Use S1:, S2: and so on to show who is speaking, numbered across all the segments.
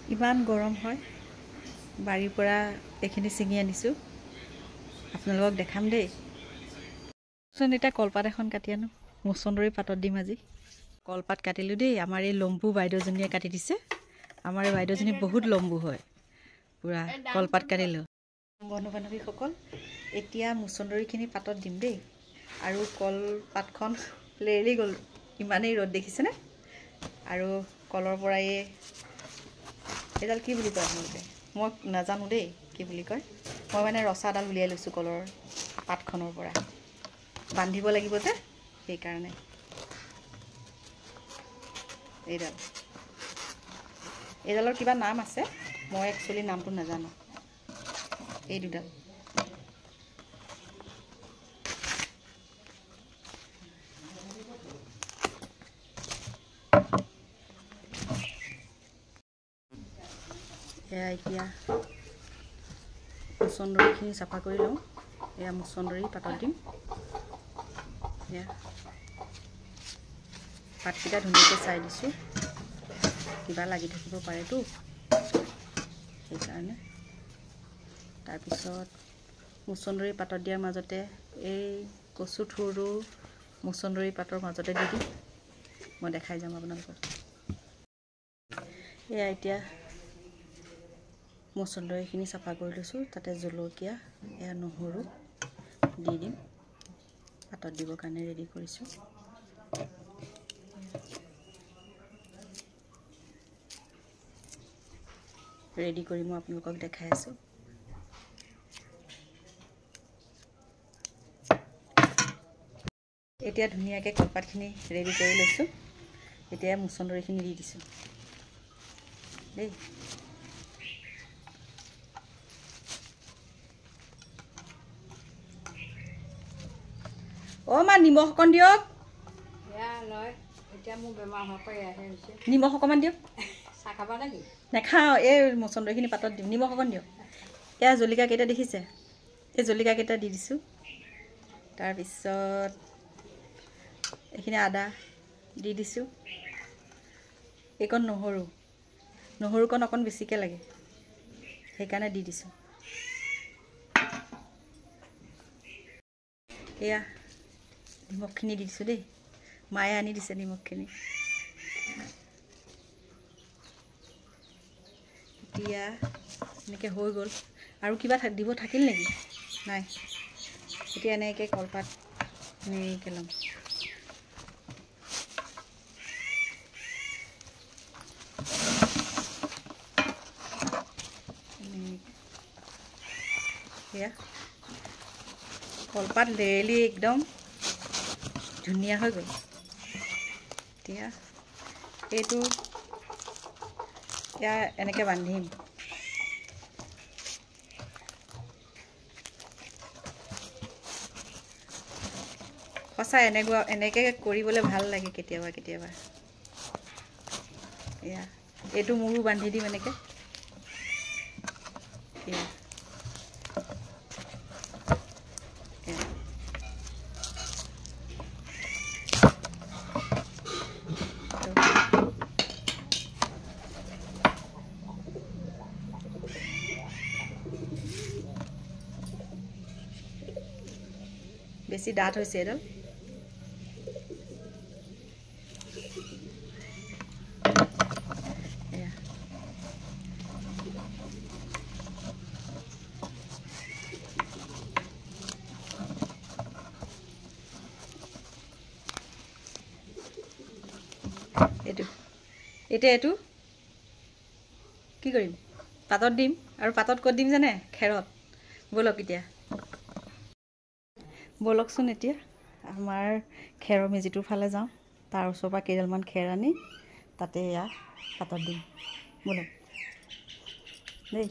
S1: ইমান গৰম হয় বাৰীৰ পৰা এইখিনি ছিঙি আনিছোঁ আপোনালোকক দেখাম দেই চোন এতিয়া কলপাত এখন কাটি আনো মচন্দৰী পাতত দিম আজি কলপাত কাটিলোঁ দেই আমাৰ এই লম্বু বাইদেউজনীয়ে কাটি দিছে আমাৰ এই বাইদেউজনী বহুত লম্বু হয় পুৰা কলপাত কাটিলোঁ বন্ধু বান্ধৱীসকল এতিয়া মচন্দৰীখিনি পাতত দিম দেই আৰু কলপাতখন লেৰেলি গ'ল ইমানেই ৰ'দ দেখিছেনে আৰু কলৰ পৰা এইডাল কি বুলি কয় আপোনালোকে মই নাজানো দেই কি বুলি কয় মই মানে ৰচাডাল উলিয়াই লৈছোঁ কলৰ পাতখনৰ পৰা বান্ধিব লাগিব যে সেইকাৰণে এইডালৰ কিবা নাম আছে মই একচুৱেলি নামটো নাজানো এই দুডাল এয়া এতিয়া মচন্দৰীখিনি চাফা কৰি লওঁ এয়া মচন্দৰী পাতত দিম এয়া পাতকেইটা ধুনীয়াকৈ চাই দিছোঁ কিবা লাগি থাকিব পাৰেতো সেইকাৰণে তাৰপিছত মচন্দৰী পাতত দিয়াৰ মাজতে এই কচু থুৰটো মচন্দৰী পাতৰ মাজতে দি দিম মই দেখাই যাম আপোনালোকক এয়া এতিয়া মচন্দৰীখিনি চাফা কৰি লৈছোঁ তাতে জলকীয়া এয়া নহৰু দি দিম পাতত দিবৰ কাৰণে ৰেডি কৰিছোঁ ৰেডি কৰি মই আপোনালোকক দেখাই আছোঁ এতিয়া ধুনীয়াকৈ কলপাতখিনি ৰেডি কৰি লৈছোঁ এতিয়া মচন্দৰীখিনি দি দিছোঁ দেই অ' মা নিমখ অকণ দিয়ক নিমখ অকণমান দিয়ক চাহ খাবা নেকি নাখাওঁ এই মচন্দৰীখিনি পাতত দিম নিমখ অকণ দিয়ক এয়া জলকীয়াকেইটা দেখিছে এই জলকীয়াকেইটা দি দিছোঁ তাৰপিছত এইখিনি আদা দি দিছোঁ এইকণ নহৰুকণ অকণ বেছিকৈ লাগে সেইকাৰণে দি দিছোঁ এয়া নিমখখিনি দি দিছোঁ দেই মায়ে আনি দিছে নিমখখিনি এতিয়া এনেকৈ হৈ গ'ল আৰু কিবা দিব থাকিল নেকি নাই এতিয়া এনেকৈ কলপাত এনেকৈ ল'ম এয়া কলপাত লেৰেলি একদম ধুনীয়া হৈ গ'ল এতিয়া এইটো এয়া এনেকৈ বান্ধিম সঁচা এনেকৈ কৰিবলৈ ভাল লাগে কেতিয়াবা কেতিয়াবা এয়া এইটো মোৰো বান্ধি দিম এনেকৈ এয়া বেছি ডাঠ হৈছে এডাল এতিয়া এইটো কি কৰিম পাতত দিম আৰু পাতত ক'ত দিম জানে খেৰত ব'লক এতিয়া ব'লকচোন এতিয়া আমাৰ খেৰৰ মেজিটোৰ ফালে যাওঁ তাৰ ওচৰৰ পৰা কেইডালমান খেৰ আনি তাতে এয়া পাতত দিম ব'লক দেই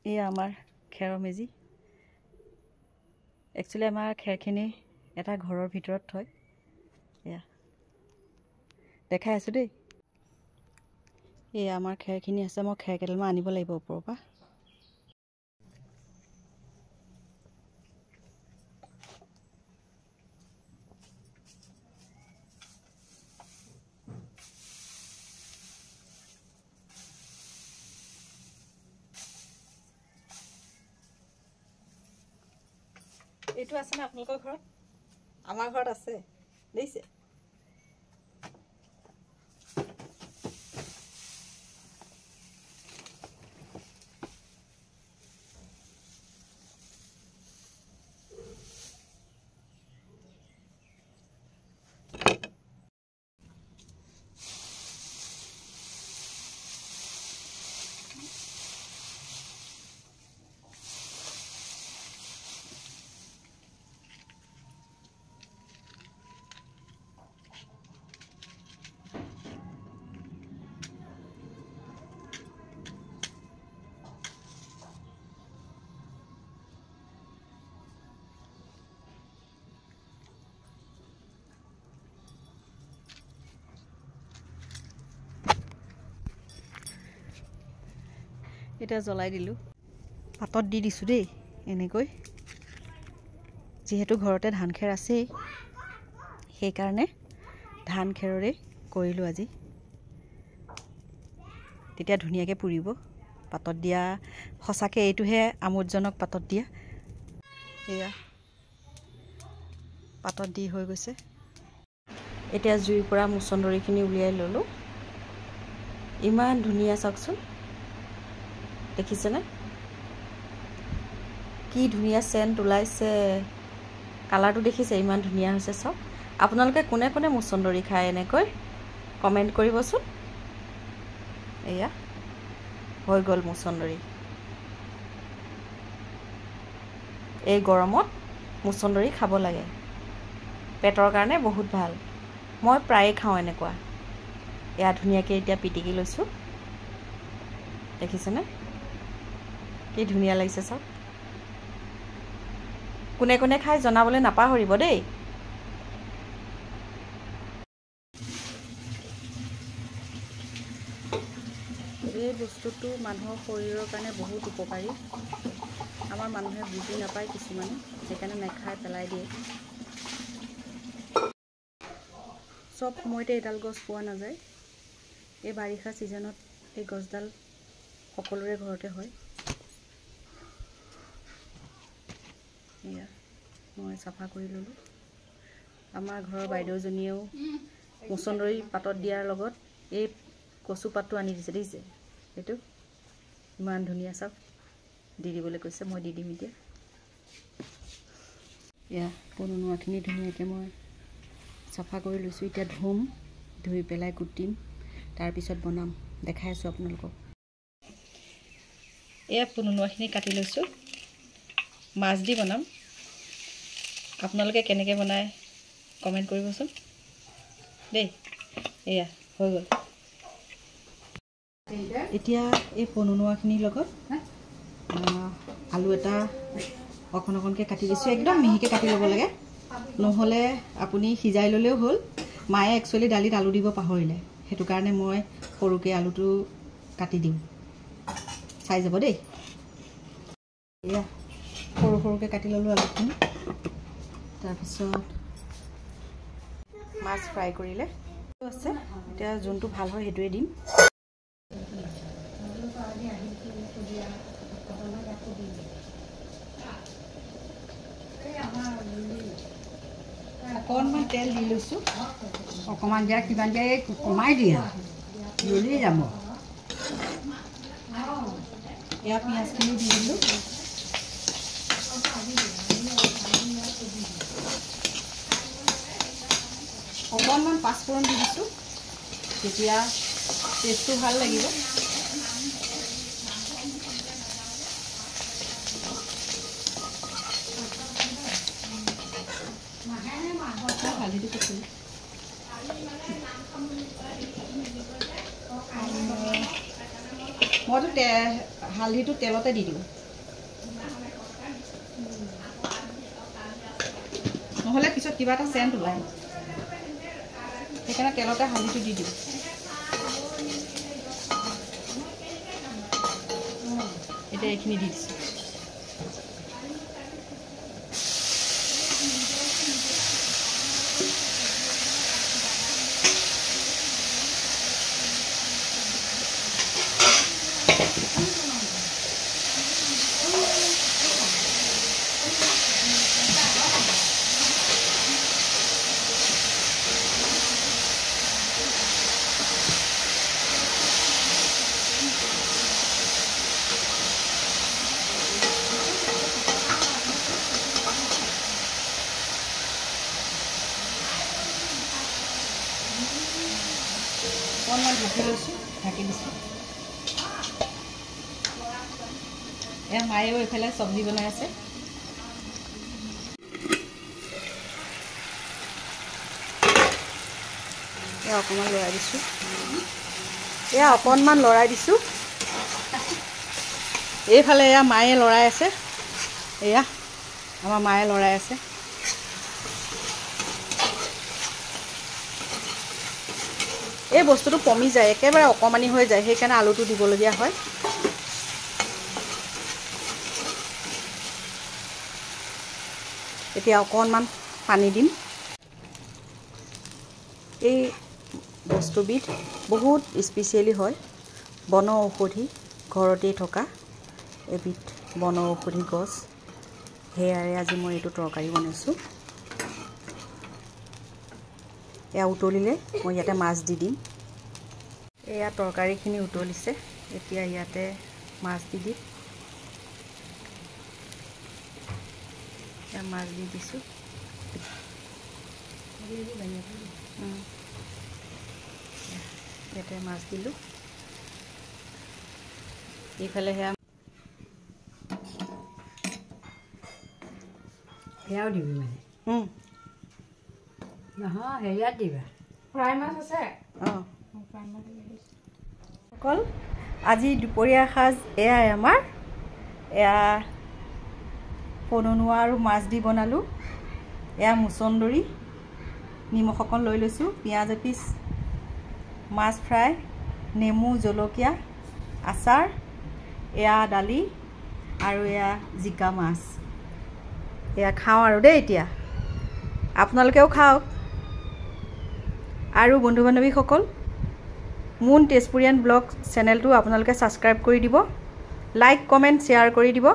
S1: এয়া আমাৰ খেৰৰ মেজি একচুৱেলি আমাৰ খেৰখিনি এটা ঘৰৰ ভিতৰত থয় এয়া দেখাই আছোঁ দেই এয়া আমাৰ খেৰখিনি আছে মই খেৰ কেইডালমান আনিব লাগিব ওপৰৰ পৰা এইটো আছে না আপোনালোকৰ ঘৰত? আমাৰ ঘৰত আছে দেখিছে। এটা জ্বলাই দিলোঁ, পাতত দি দিছোঁ দেই এনেকৈ। যিহেতু ঘৰতে ধান খেৰ আছেই, সেইকাৰণে ধান খেৰৰে কৰিলোঁ আজি। তেতিয়া ধুনীয়াকৈ পুৰিব। পাতত দিয়া সঁচাকৈ এইটোহে আমোদজনক পাতত দিয়া। এয়া পাতত দি হৈ গৈছে। এতিয়া জুইৰ পৰা মুচন্দৰীখিনি উলিয়াই ল'লোঁ। ইমান ধুনীয়া চাওকচোন, দেখিছেনে কি ধুনীয়া চেণ্ট ওলাইছে। কালাৰটো দেখিছে ইমান ধুনীয়া হৈছে। চাওক আপোনালোকে কোনে কোনে মুচন্দৰী খায় এনেকৈ কমেণ্ট কৰিবচোন। এয়া হৈ গ'ল মুচন্দৰী। এই গৰমত মুচন্দৰী খাব লাগে, পেটৰ কাৰণে বহুত ভাল। মই প্ৰায়ে খাওঁ এনেকুৱা। এয়া ধুনীয়াকৈ এতিয়া পিটিকি লৈছোঁ, দেখিছেনে কি ধুনীয়া লাগিছে। চাওক কোনে কোনে খাই জনাবলৈ নাপাহৰিব দেই। এই বস্তুটো মানুহৰ শৰীৰৰ কাৰণে বহুত উপকাৰী। আমাৰ মানুহে বুজি নাপায় কিছুমানে, সেইকাৰণে নেখাই পেলাই দিয়ে। চব সময়তে এডাল গছ পোৱা নাযায়। এই বাৰিষা ছিজনত এই গছডাল সকলোৰে ঘৰতে হয়। এয়া মই চাফা কৰি ল'লোঁ। আমাৰ ঘৰৰ বাইদেউজনীয়েও মুচন্দৰী পাতত দিয়াৰ লগত এই কচু পাতটো আনি দিছে, দেখিছে এইটো ইমান ধুনীয়া। চাওক দি দিবলৈ কৈছে, মই দি দিম এতিয়া। এয়া পনৌনৌৱাখিনি ধুনীয়াকৈ মই চাফা কৰি লৈছোঁ। এতিয়া ধুই পেলাই কুটিম, তাৰপিছত বনাম, দেখাই আছোঁ আপোনালোকক। এয়া পনৌনৌৱাখিনি কাটি লৈছোঁ, মাছ দি বনাম। আপোনালোকে কেনেকৈ বনায় কমেণ্ট কৰিবচোন দেই। এয়া হৈ গ'ল। এতিয়া এই পনৌনৌৱাখিনিৰ লগত আলু এটা অকণ অকণকৈ কাটি দিছোঁ। একদম মিহিকৈ কাটি ল'ব লাগে, নহ'লে আপুনি সিজাই ল'লেও হ'ল। মায়ে একচুৱেলি দালিত আলু দিব পাহৰিলে, সেইটো কাৰণে মই সৰুকৈ আলুটো কাটি দিম। চাই যাব দেই। এয়া সৰু সৰুকৈ কাটি ল'লোঁ আলুখিনি। তাৰপিছত মাছ ফ্ৰাই কৰিলে আছে, এতিয়া যোনটো ভাল হয় সেইটোৱে দিম। অকণমান তেল দি লৈছোঁ, অকণমান দিয়া কিমান দিয়ে কমাই দিয়া জ্বলি যাব। এয়া পিঁয়াজখিনি দি দিলোঁ। অকণমান পাঁচফোৰণ দি দিছোঁ, তেতিয়া টেষ্টটো ভাল লাগিব। হালধিটো কৈছিলোঁ, মইতো হালধিটো তেলতে দি দিওঁ, নহ'লে পিছত কিবা এটা চেণ্ট ওলায়। সেইকাৰণে তেলতে হালধিটো দি দিওঁ। এতিয়া এইখিনি দি দিছোঁ। অকণমান ঢাকি লৈছোঁ, ঢাকি দিছোঁ। এয়া মায়েও এইফালে চব্জি বনাই আছে। এয়া অকণমান লৰাই দিছোঁ। এইফালে এয়া মায়ে লৰাই আছে। এয়া আমাৰ মায়ে লৰাই আছে। এই বস্তুটো কমি যায়, একেবাৰে অকণমানি হৈ যায়, সেইকাৰণে আলুটো দিবলগীয়া হয়। এতিয়া অকণমান পানী দিম। এই বস্তুবিধ বহুত স্পেচিয়েলি হয়, বন ঔষধি, ঘৰতেই থকা এবিধ বন ঔষধি গছ। সেয়াৰে আজি মই এইটো তৰকাৰী বনাইছোঁ। এয়া উতলিলে মই ইয়াতে মাছ দি দিম। এয়া তৰকাৰীখিনি উতলিছে, এতিয়া ইয়াতে মাছ দি দিম। এয়া মাছ দি দিছোঁ। ইয়াতে মাছ দিলোঁ। এইফালে
S2: সেয়াও দিবি মানে নহয়, হেৰিয়াত দিবা ফ্ৰাই মাছ আছে।
S1: অঁ অকল আজি দুপৰীয়া সাজ এয়াই আমাৰ। এয়া পননুৱা আৰু মাছ দি বনালোঁ। এয়া মুচন্দৰী, নিমখ অকণ লৈ লৈছোঁ, পিঁয়াজ এপিচ, মাছ ফ্ৰাই, নেমু, জলকীয়া, আচাৰ, এয়া দালি আৰু এয়া জিকা মাছ। এয়া খাওঁ আৰু দেই। এতিয়া আপোনালোকেও খাওক। আৰু বন্ধু বান্ধৱীসকল, মুন তেজপুৰীয়ান ব্লগ চেনেলটো আপোনালোকে ছাবস্ক্ৰাইব কৰি দিব, লাইক কমেণ্ট শ্বেয়াৰ কৰি দিব।